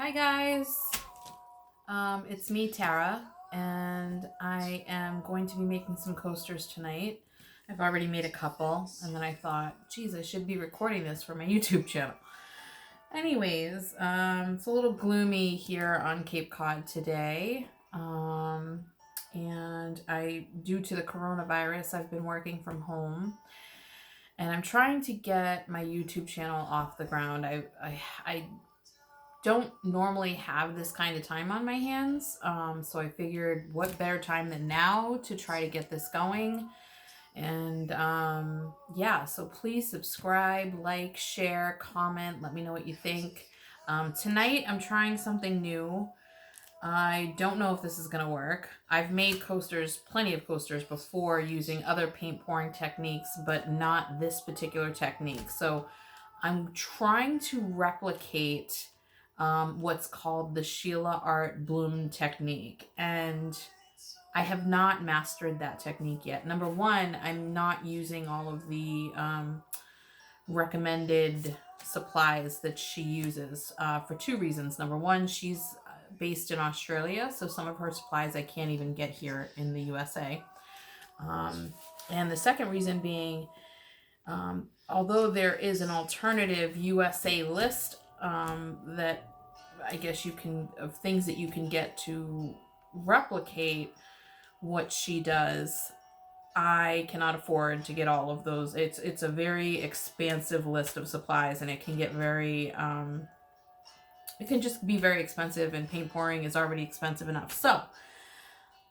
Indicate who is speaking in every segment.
Speaker 1: Hi guys, it's me Tara, and I am going to be making some coasters tonight. I've already made a couple, and then I thought, geez, I should be recording this for my YouTube channel. Anyways, it's a little gloomy here on Cape Cod today, and due to the coronavirus, I've been working from home. And I'm trying to get my YouTube channel off the ground. I don't normally have this kind of time on my hands. So I figured what better time than now to try to get this going. And yeah, so please subscribe, like, share, comment, let me know what you think. Tonight I'm trying something new. I don't know if this is going to work. I've made coasters, plenty of coasters before using other paint pouring techniques, but not this particular technique. So I'm trying to replicate what's called the Sheila Art Bloom technique. And I have not mastered that technique yet. Number one, I'm not using all of the recommended supplies that she uses for two reasons. Number one, she's based in Australia, so some of her supplies I can't even get here in the USA. And the second reason being, although there is an alternative USA list that I guess you can, of things that you can get to replicate what she does, I cannot afford to get all of those. It's a very expansive list of supplies, and it can get very it can just be very expensive, and paint pouring is already expensive enough. So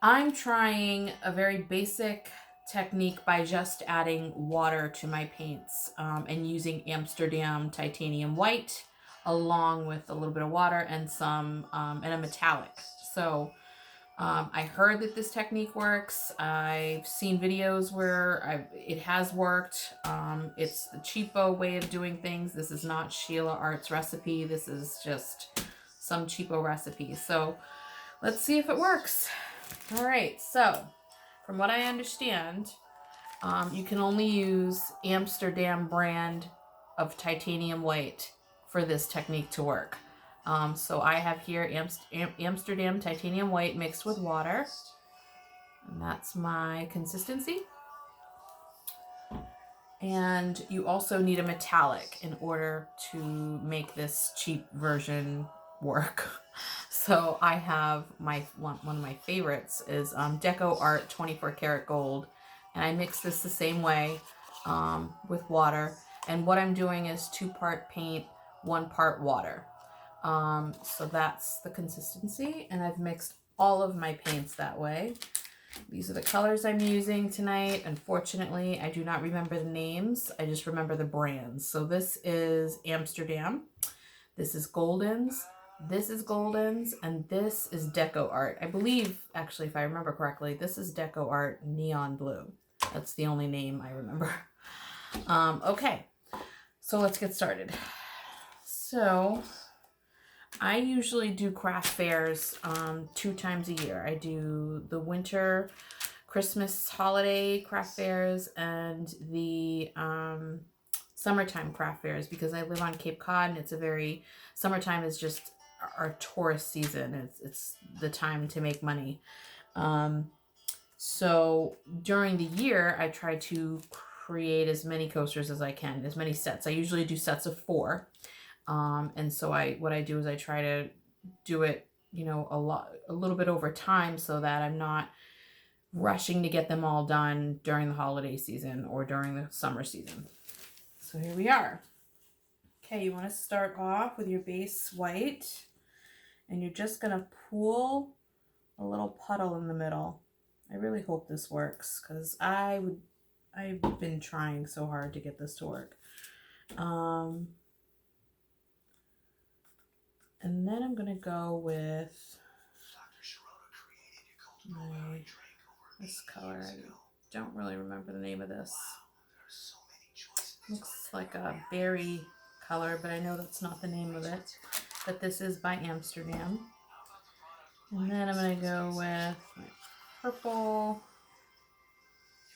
Speaker 1: I'm trying a very basic technique by just adding water to my paints and using Amsterdam titanium white along with a little bit of water and some and a metallic. So I heard that this technique works. I've seen videos where it has worked. It's the cheapo way of doing things. This is not Sheila Art's recipe. This is just some cheapo recipe. So let's see if it works. All right, so from what I understand, you can only use Amsterdam brand of titanium white for this technique to work. So I have here Amsterdam titanium white mixed with water, and that's my consistency. And you also need a metallic in order to make this cheap version work. So I have one of my favorites is Deco Art 24 karat gold, and I mix this the same way with water. And what I'm doing is 2-part paint, 1 part water. So that's the consistency, and I've mixed all of my paints that way. These are the colors I'm using tonight. Unfortunately, I do not remember the names. I just remember the brands. So this is Amsterdam. This is Golden's. This is Golden's. And this is Deco Art. I believe, actually, if I remember correctly, this is Deco Art Neon Blue. That's the only name I remember. Okay, so let's get started. So I usually do craft fairs 2 times a year. I do the winter Christmas holiday craft fairs and the summertime craft fairs, because I live on Cape Cod and it's a very, summertime is just our tourist season. It's the time to make money. So during the year, I try to create as many coasters as I can, as many sets. I usually do sets of 4. And so what I do is I try to do it, you know, a little bit over time so that I'm not rushing to get them all done during the holiday season or during the summer season. So here we are. Okay, you want to start off with your base white, and you're just going to pool a little puddle in the middle. I really hope this works, because I've been trying so hard to get this to work. And then I'm going to go with this color. I don't really remember the name of this. Looks like a berry color, but I know that's not the name of it. But this is by Amsterdam. And then I'm going to go with my purple.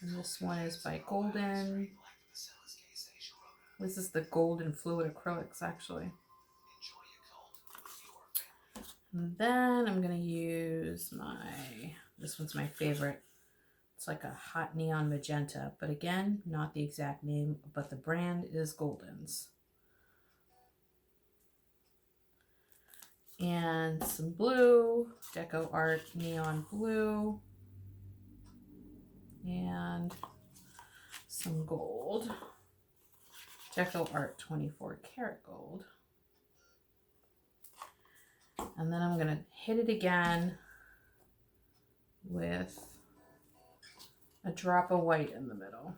Speaker 1: And this one is by Golden. This is the Golden Fluid Acrylics, actually. And then I'm going to use this one's my favorite. It's like a hot neon magenta, but again, not the exact name, but the brand is Golden's. And some blue, Deco Art Neon Blue, and some gold, Deco Art 24 Karat Gold. And then I'm going to hit it again with a drop of white in the middle.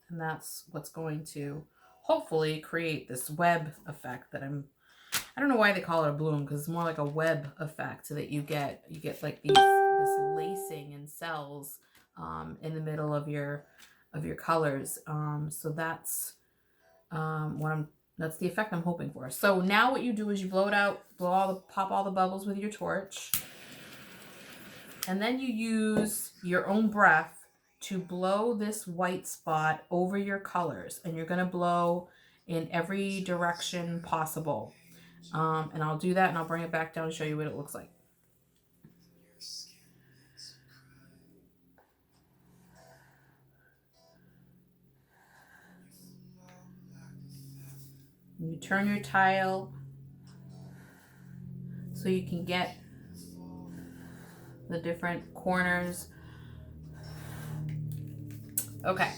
Speaker 1: And that's what's going to hopefully create this web effect that I don't know why they call it a bloom, because it's more like a web effect, so that you get like this lacing and cells in the middle of your colors. So that's that's the effect I'm hoping for. So now what you do is you blow it out, pop all the bubbles with your torch, and then you use your own breath to blow this white spot over your colors, and you're going to blow in every direction possible. And I'll do that, and I'll bring it back down and show you what it looks like. You turn your tile so you can get the different corners. Okay,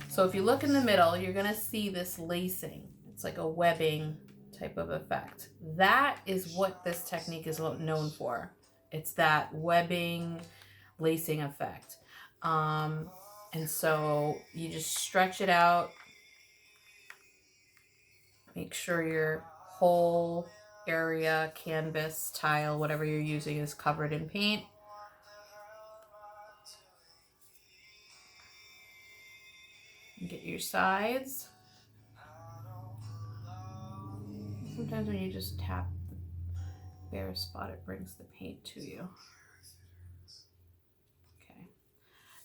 Speaker 1: so if you look in the middle, you're gonna see this lacing. It's like a webbing type of effect. That is what this technique is known for. It's that webbing, lacing effect. And so you just stretch it out. Make sure your whole area, canvas, tile, whatever you're using is covered in paint. And get your sides. Sometimes when you just tap the bare spot, it brings the paint to you. Okay.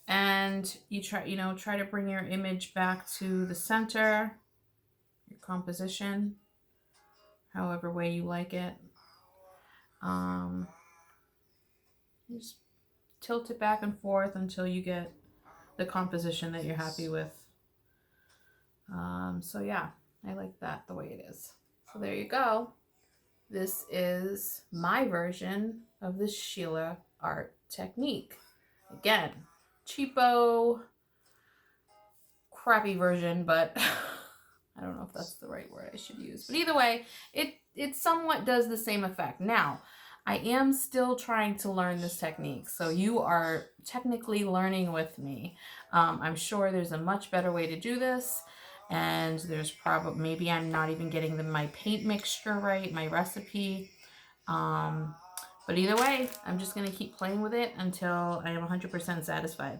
Speaker 1: And you try to bring your image back to the center, your composition, however way you like it. Just tilt it back and forth until you get the composition that you're happy with. So yeah, I like that the way it is. So there you go. This is my version of the Sheila art technique. Again, cheapo, crappy version, but I don't know if that's the right word I should use. But either way, it somewhat does the same effect. Now, I am still trying to learn this technique, so you are technically learning with me. I'm sure there's a much better way to do this, and there's probably, maybe I'm not even getting my paint mixture right, my recipe. But either way, I'm just going to keep playing with it until I am 100% satisfied.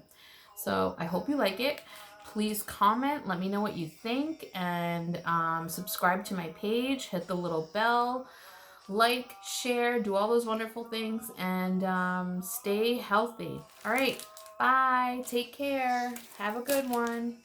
Speaker 1: So I hope you like it. Please comment, let me know what you think, and subscribe to my page, hit the little bell, like, share, do all those wonderful things, and stay healthy. All right, bye, take care, have a good one.